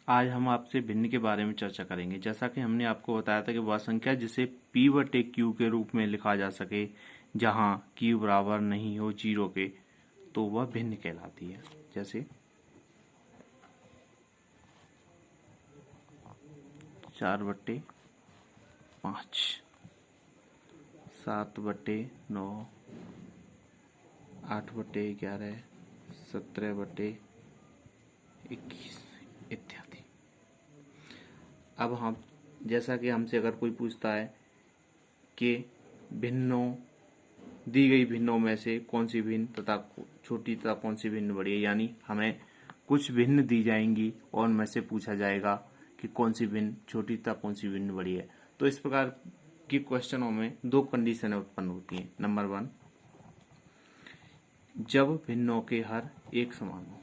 आज हम आपसे भिन्न के बारे में चर्चा करेंगे। जैसा कि हमने आपको बताया था कि वह संख्या जिसे p/q के रूप में लिखा जा सके जहां q बराबर नहीं हो 0 के, तो वह भिन्न कहलाती है। जैसे 4/5, 7/9, 8/11, 17/21 इत्यादि। अब हम जैसा कि हमसे अगर कोई पूछता है कि भिन्नों दी गई भिन्नों में से कौन सी भिन्न तथा छोटी तथा कौन सी भिन्न बड़ी है, यानी हमें कुछ भिन्न दी जाएंगी और उनमें से पूछा जाएगा कि कौन सी भिन्न छोटी तथा कौन सी भिन्न बड़ी है। तो इस प्रकार के क्वेश्चनों में दो कंडीशनें उत्पन्न होती हैं। नंबर 1, जब भिन्नों के हर एक समान हो।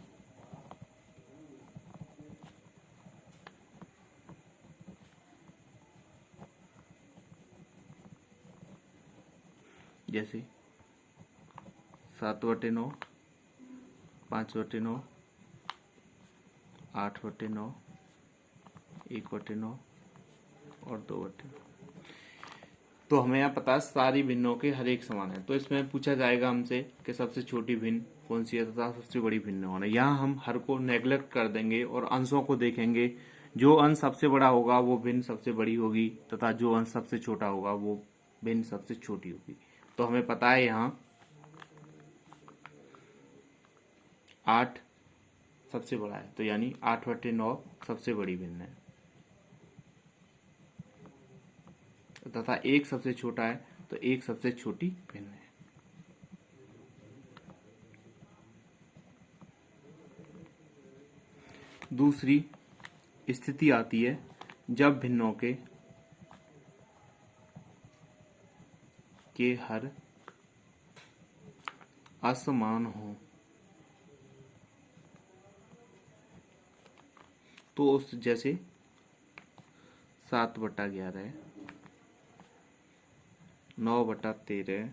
जैसे 7/9, 5/9, 8/9, 1/9 और 2/9। तो हमें यहाँ पता है सारी भिन्नों के हर एक समान है। तो इसमें पूछा जाएगा हमसे कि सबसे छोटी भिन्न कौन सी है तथा सबसे बड़ी भिन्न कौन है। यहाँ हम हर को नेग्लेक्ट कर देंगे और अंशों को देखेंगे। जो अंश सबसे बड़ा होगा वो भिन्न सबसे बड़ी होगी तथा जो अंश सबसे छोटा होगा वो भिन्न सबसे छोटी होगी। तो हमें पता है यहाँ 8 सबसे बड़ा है, तो यानी 8/9 सबसे बड़ी भिन्न है तथा 1 सबसे छोटा है, तो 1 सबसे छोटी भिन्न है। दूसरी स्थिति आती है जब भिन्नों के हर असमान हो। तो उस जैसे 7/11, 9/13,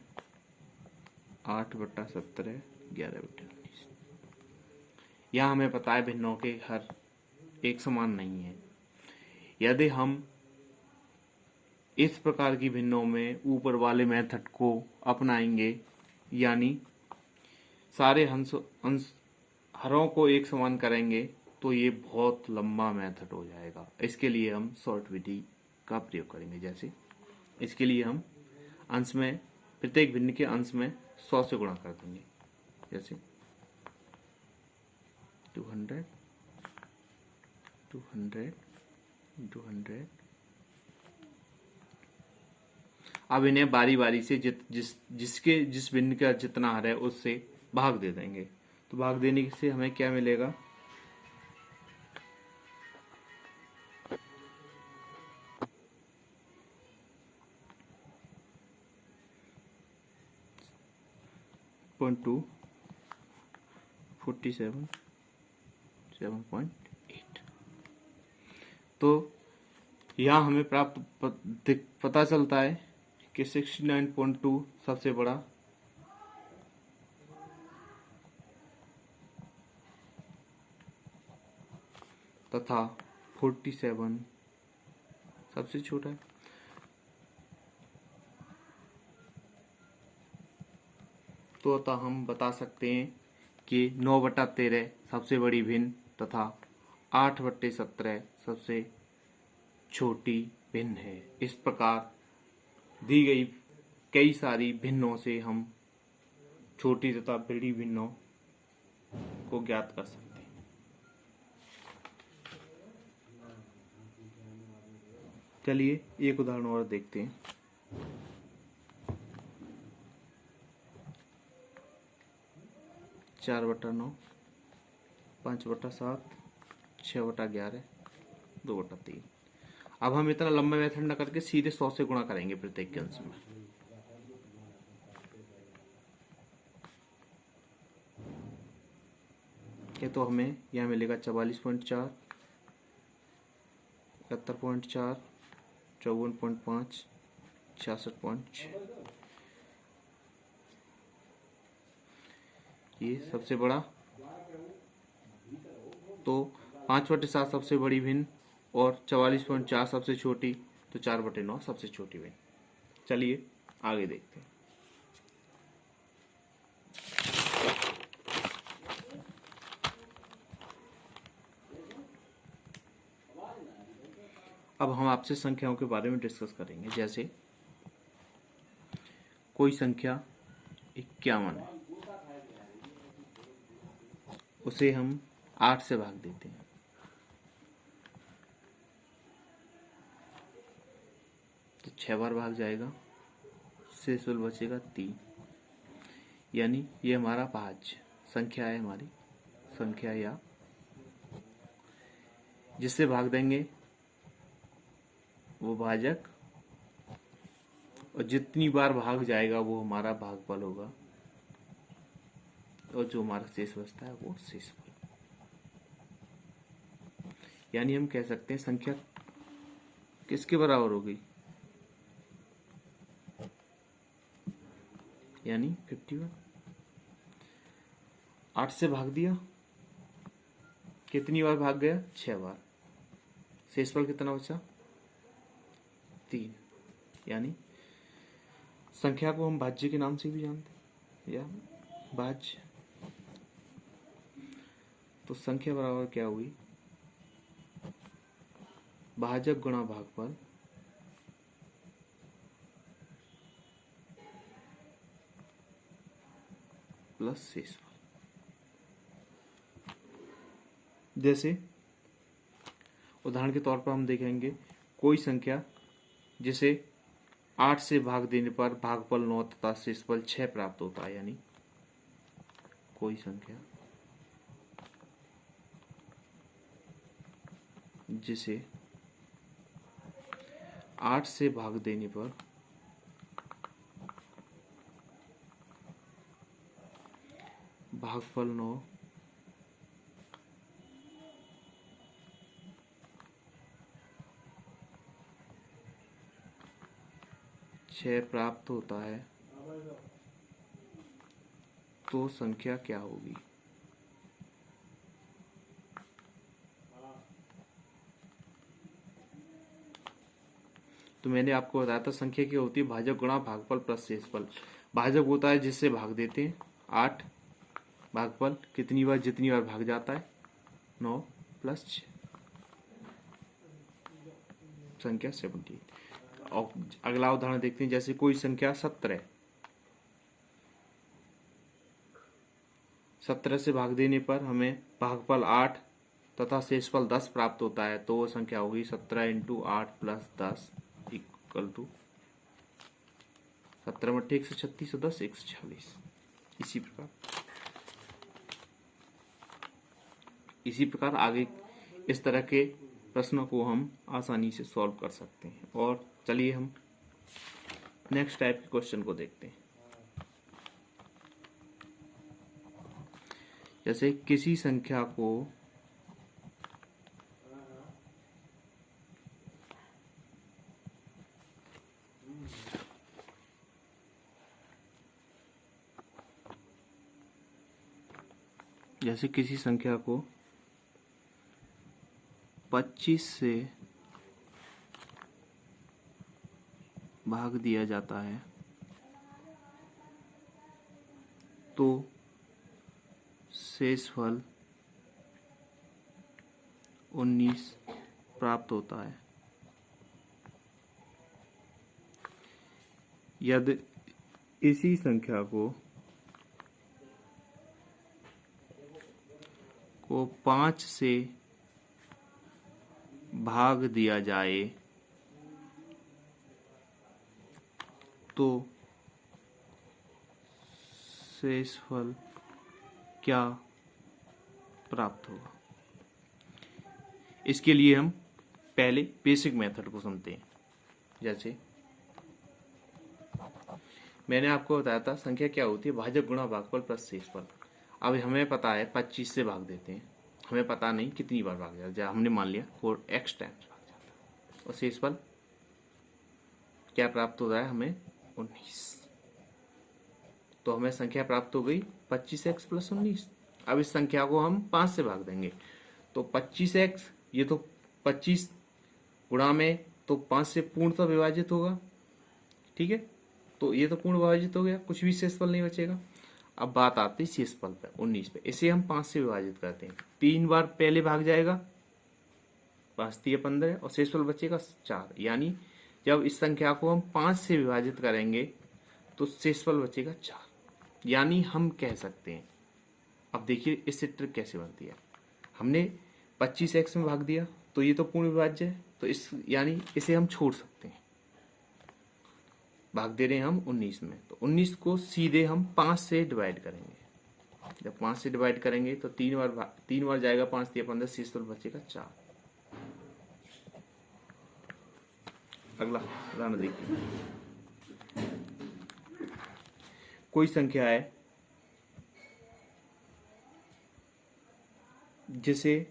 8/17, 11/19। यहाँ हमें पता है भिन्नों के हर एक समान नहीं है। यदि हम इस प्रकार की भिन्नों में ऊपर वाले मेथड को अपनाएंगे, यानी सारे हरों को एक समान करेंगे, तो ये बहुत लंबा मेथड हो जाएगा। इसके लिए हम शॉर्ट विधि का प्रयोग करेंगे। जैसे इसके लिए हम अंश में प्रत्येक भिन्न के अंश में 100 से गुणा कर देंगे। जैसे 200, 200, 200। अब इन्हें बारी बारी से जिस भिन्न का जितना हर है उससे भाग दे देंगे। तो भाग देने से हमें क्या मिलेगा? 0.2, 47, 7.8। तो यहाँ हमें पता चलता है कि 69.2 सबसे बड़ा तथा 47 सबसे छोटा है। तो हम बता सकते हैं कि 9/13 सबसे बड़ी भिन्न तथा 8/17 सबसे छोटी भिन्न है। इस प्रकार दी गई कई सारी भिन्नों से हम छोटी तथा बड़ी भिन्नों को ज्ञात कर सकते हैं। चलिए एक उदाहरण और देखते हैं। 4/9, 5/7, 6/11, 2/3। अब हम इतना लंबा मेथड न करके सीधे 100 से गुणा करेंगे प्रत्येक के अंश में। तो हमें यहाँ मिलेगा 44.4, 71.4, 54.5, 66.6। ये सबसे बड़ा। तो 5/7 सबसे बड़ी भिन्न और 44.4 सबसे छोटी, तो 4/9 सबसे छोटी भिन्न। चलिए आगे देखते हैं। अब हम आपसे संख्याओं के बारे में डिस्कस करेंगे। जैसे कोई संख्या 51 है, उसे हम 8 से भाग देते हैं, तो 6 बार भाग जाएगा, शेषफल बचेगा 3। यानी ये हमारा भाज्य संख्या है, हमारी संख्या या जिससे भाग देंगे वो भाजक, और जितनी बार भाग जाएगा वो हमारा भागफल होगा, और जो हमारा शेष बचता है वो शेषफल। यानी हम कह सकते हैं संख्या किसके बराबर होगी, यानी 51। 8 से भाग दिया, कितनी बार भाग गया, 6 बार, शेषफल कितना बचा, 3। यानी संख्या को हम भाज्य के नाम से भी जानते हैं, या भाज्य। तो संख्या बराबर क्या हुई, भाजक गुणा भागफल प्लस शेषफल। जैसे उदाहरण के तौर पर हम देखेंगे कोई संख्या जिसे 8 से भाग देने पर भागफल 9 तथा शेषफल 6 प्राप्त होता है। यानी कोई संख्या जिसे 8 से भाग देने पर भागफल 9 6 प्राप्त होता है, तो संख्या क्या होगी, तो मैंने आपको बताया था संख्या क्या होती है, भाजक गुणा भागफल प्लस शेषफल। भाजक होता है जिससे भाग देते हैं 8, भागफल कितनी बार, जितनी बार भाग जाता है 9 + 6, संख्या 78। और अगला उदाहरण देखते हैं। जैसे कोई संख्या 17, 17 से भाग देने पर हमें भागफल 8 तथा शेषफल 10 प्राप्त होता है, तो वो संख्या होगी 17 × 8 + 10 = 17 × 136 और 10 146। इसी प्रकार आगे इस तरह के प्रश्नों को हम आसानी से सॉल्व कर सकते हैं। और चलिए हम नेक्स्ट टाइप के क्वेश्चन को देखते हैं। जैसे किसी संख्या को जैसे किसी संख्या को 25 से भाग दिया जाता है, तो शेषफल 19 प्राप्त होता है। यदि इसी संख्या को 5 से भाग दिया जाए, तो शेषफल क्या प्राप्त होगा। इसके लिए हम पहले बेसिक मेथड को समझते हैं। जैसे मैंने आपको बताया था संख्या क्या होती है, भाजक गुणा भागफल प्लस शेषफल। अब हमें पता है 25 से भाग देते हैं, हमें पता नहीं कितनी बार भाग जाता है, हमने मान लिया 4x टाइम्स भाग जाता है, और शेषफल क्या प्राप्त हो रहा है हमें 19। तो हमें संख्या प्राप्त हो गई 25x + 19। अब इस संख्या को हम 5 से भाग देंगे, तो 25x, ये तो 25 गुणा में तो 5 से पूर्णतः विभाजित होगा, ठीक है। तो ये तो पूर्ण विभाजित हो गया, कुछ भी शेषफल नहीं बचेगा। अब बात आती है शेषफल पे 19 पे। इसे हम 5 से विभाजित करते हैं, 3 बार पहले भाग जाएगा, 5 3 15 और शेषफल बचेगा 4। यानी जब इस संख्या को हम 5 से विभाजित करेंगे तो शेषफल बचेगा 4। यानी हम कह सकते हैं, अब देखिए इससे ट्रिक कैसे बनती है। हमने 25x में भाग दिया तो ये तो पूर्ण विभाज्य है, तो इस यानी इसे हम छोड़ सकते हैं। भाग दे रहे हैं हम 19 में, तो 19 को सीधे हम 5 से डिवाइड करेंगे। जब 5 से डिवाइड करेंगे तो 3 बार जाएगा, 5 3 15, शेषफल बचेगा 4। अगला उदाहरण देखिए। कोई संख्या है जिसे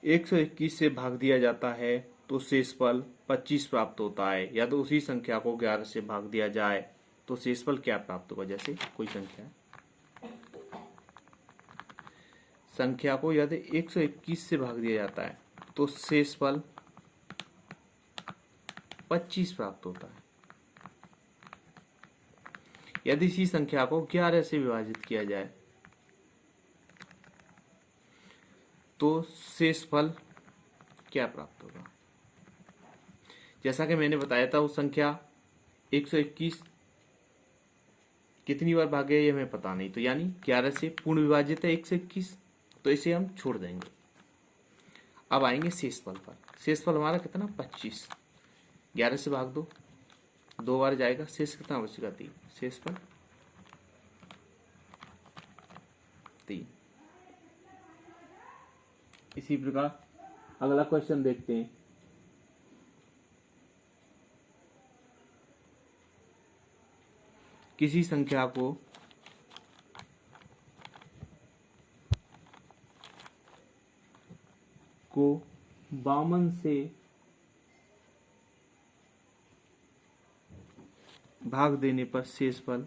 121 से भाग दिया जाता है तो शेषफल 25 प्राप्त होता है, या तो उसी संख्या को 11 से भाग दिया जाए तो शेषफल क्या प्राप्त होगा। जैसे कोई संख्या को यदि 121 से भाग दिया जाता है तो शेषफल 25 प्राप्त होता है। यदि इसी संख्या को 11 से विभाजित किया जाए तो शेषफल क्या प्राप्त होगा। जैसा कि मैंने बताया था, वो संख्या 121 कितनी बार भागे ये हमें पता नहीं, तो यानी 11 से पूर्ण विभाजित है 121, तो इसे हम छोड़ देंगे। अब आएंगे शेषफल पर। शेषफल हमारा कितना 25, 11 से भाग दो, 2 बार जाएगा, शेष कितना बचेगा 3, शेषफल 3। इसी प्रकार अगला क्वेश्चन देखते हैं। किसी संख्या को को 52 से भाग देने पर शेषफल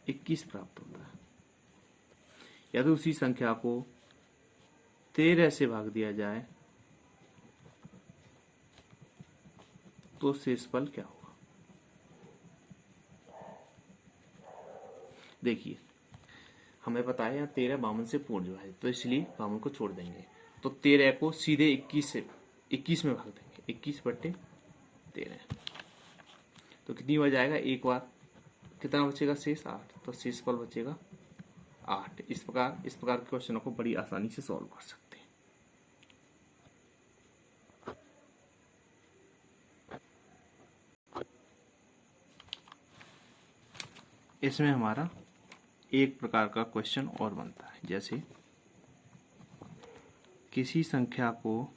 21 प्राप्त होता है। यदि उसी संख्या को 13 से भाग दिया जाए तो शेषफल क्या होगा। देखिए हमें पता है यहाँ 13 52 से पूर्ण विभाजित, तो इसलिए 52 को छोड़ देंगे। तो 13 को सीधे 21 में भाग देंगे, 21/13। तो कितनी बार जाएगा, एक बार। कितना बचेगा शेष 8, तो शेषफल बचेगा 8। इस प्रकार के क्वेश्चनों को बड़ी आसानी से सॉल्व कर सकते हैं। इसमें हमारा एक प्रकार का क्वेश्चन और बनता है, जैसे किसी संख्या को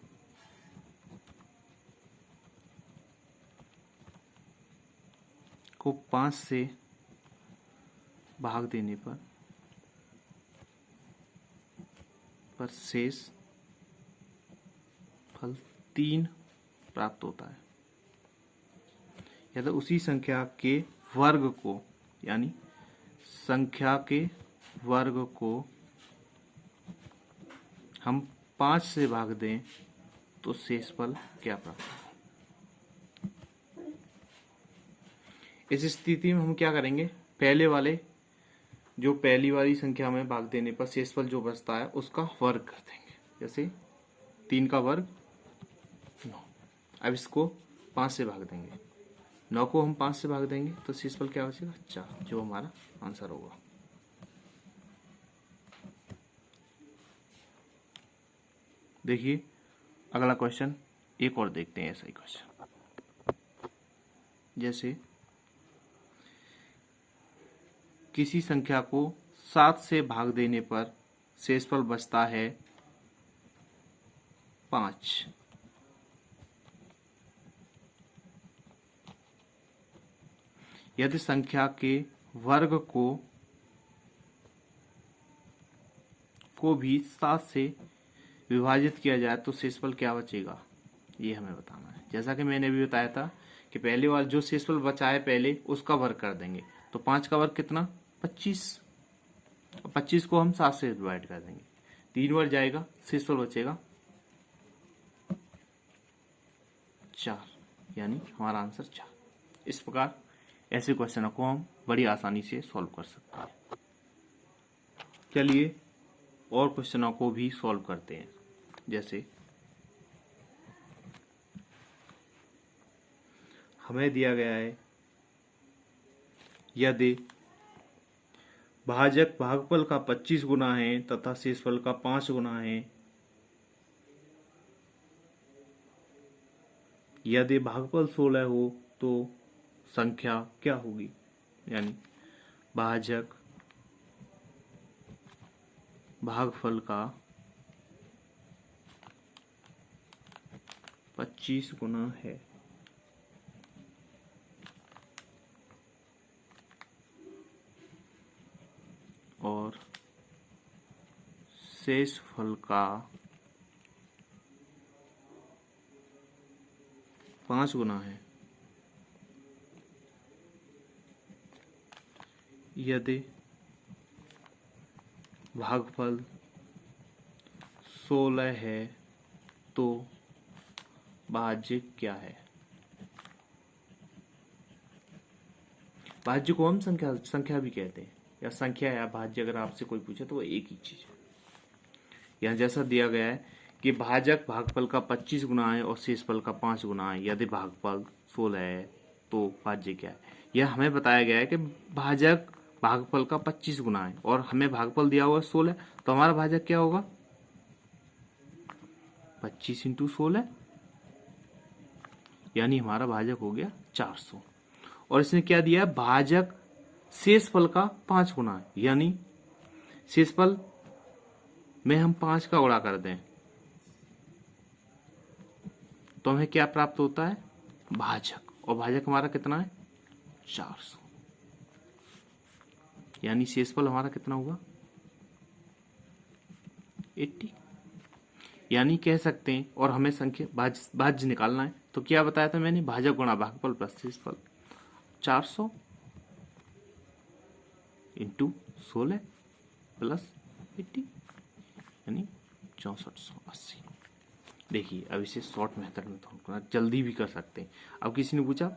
को 5 से भाग देने पर शेष फल 3 प्राप्त होता है। यदि उसी संख्या के वर्ग को, यानी संख्या के वर्ग को हम 5 से भाग दें तो शेषफल क्या प्राप्त होगा। इस स्थिति में हम क्या करेंगे, पहली वाली संख्या में भाग देने पर शेषफल जो बचता है उसका वर्ग कर देंगे। जैसे 3 का वर्ग 9। अब इसको 5 से भाग देंगे, 9 को हम 5 से भाग देंगे तो शेषफल क्या बचेगा 4, जो हमारा आंसर होगा। देखिए अगला क्वेश्चन एक और देखते हैं, ऐसा ही क्वेश्चन। जैसे किसी संख्या को 7 से भाग देने पर शेषफल बचता है 5। यदि संख्या के वर्ग को भी 7 से विभाजित किया जाए तो शेषफल क्या बचेगा, ये हमें बताना है। जैसा कि मैंने अभी बताया था कि पहले वाला जो शेषफल बचा है पहले उसका वर्ग कर देंगे। तो 5 का वर्ग कितना, 25। 25 को हम 7 से डिवाइड कर देंगे, 3 बार जाएगा, शेषफल बचेगा 4, यानी हमारा आंसर 4। इस प्रकार ऐसे क्वेश्चनों को हम बड़ी आसानी से सॉल्व कर सकते हैं। चलिए और क्वेश्चनों को भी सॉल्व करते हैं। जैसे हमें दिया गया है यदि भाजक भागफल का 25 गुना है तथा शेषफल का 5 गुना है, यदि भागफल 16 हो तो संख्या क्या होगी। यानी भाजक भागफल का 25 गुना है और शेषफल का 5 गुना है। यदि भागफल 16 है तो भाज्य क्या है। भाज्य को हम संख्या भी कहते हैं, या संख्या या भाज्य अगर आपसे कोई पूछे तो वो एक ही चीज है। यहाँ जैसा दिया गया है कि भाजक भागफल का 25 गुना है और शेषफल का 5 गुना है, यदि भागफल 16 है तो भाज्य क्या है। यह हमें बताया गया है कि भाजक भागफल का 25 गुना है और हमें भागफल दिया हुआ 16, तो हमारा भाजक क्या होगा, 25 इंटू 16, यानी हमारा भाजक हो गया 400। और इसने क्या दिया है, भाजक शेषफल का 5 गुना है, यानी शेषफल में हम 5 का गुणा कर दें तो हमें क्या प्राप्त होता है, भाजक। और भाजक हमारा कितना है, 400, यानी शेषफल हमारा कितना हुआ, 80। यानी कह सकते हैं, और हमें संख्या भाज्य निकालना है तो क्या बताया था मैंने, भाजक गुणा भागफल प्लस शेषफल, 400 इंटू 16 प्लस 80, यानी 6480। देखिए अब इसे शॉर्ट मेथड में थोड़ा जल्दी भी कर सकते हैं। अब किसी ने पूछा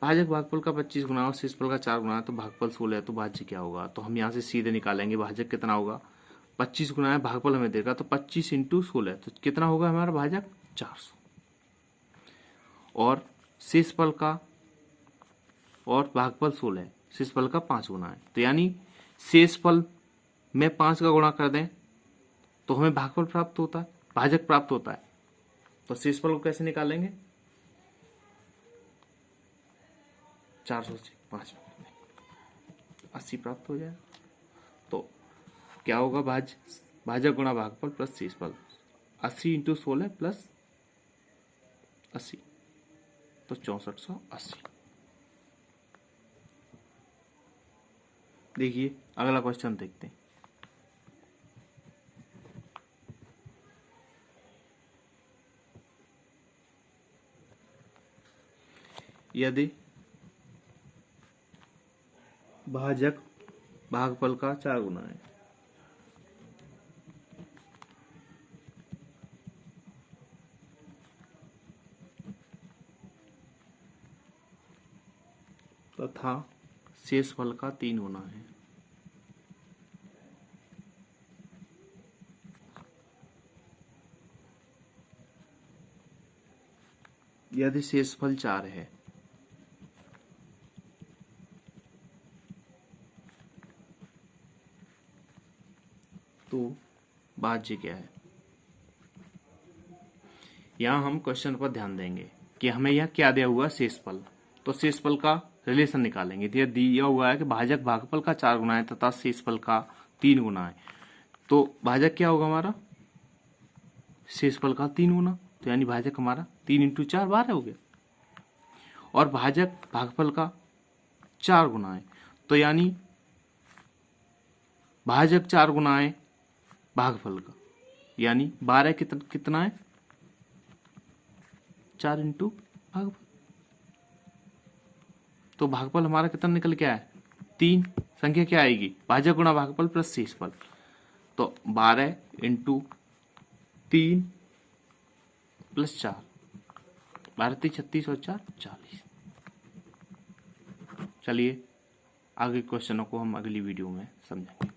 भाजक भागफल का 25 गुना और शेषफल का 4 गुना, तो भागफल 16 है तो भाज्य क्या होगा। तो हम यहाँ से सीधे निकालेंगे, भाजक कितना होगा, 25 गुना है, भागफल हमें देगा तो 25 इंटू 16, तो कितना होगा हमारा भाजक, 400। और शेषफल का, और भागफल 16 है, शेषफल का 5 गुना है, तो यानी शेषफल में 5 का गुणा कर दें तो हमें भागफल प्राप्त होता है, भाजक प्राप्त होता है। तो शेषफल को कैसे निकालेंगे, 400 से 5 80 प्राप्त हो जाए। तो क्या होगा, भाजक गुणा भागफल प्लस शेषफल, 80 इंटू 16 प्लस 80, तो 6480। देखिए अगला क्वेश्चन देखते हैं। यदि भाजक भागफल का 4 गुना है तथा शेषफल का 3 गुना है, यदि शेषफल 4 है तो भाज्य क्या है। यहां हम क्वेश्चन पर ध्यान देंगे कि हमें यह क्या दिया हुआ, शेषफल, तो शेषफल का रिलेशन निकालेंगे। यह दिया हुआ है कि भाजक भागफल का 4 गुना है तथा शेषफल का 3 गुना है, तो भाजक क्या होगा हमारा, शेषफल का 3 गुना, तो यानी भाजक हमारा 3 इंटू 4 12 हो गया। और भाजक भागफल का 4 गुना है, तो यानी भाजक 4 गुना है भागफल का, यानी 12 कितना है, 4 इंटू भागफल, तो भागफल हमारा कितना निकल के आया? 3। संख्या क्या आएगी? भाजक गुणा भागफल प्लस शेषफल। तो 12 इंटू 3 प्लस 4, 12 3 36 और 4 40। चलिए आगे क्वेश्चनों को हम अगली वीडियो में समझेंगे।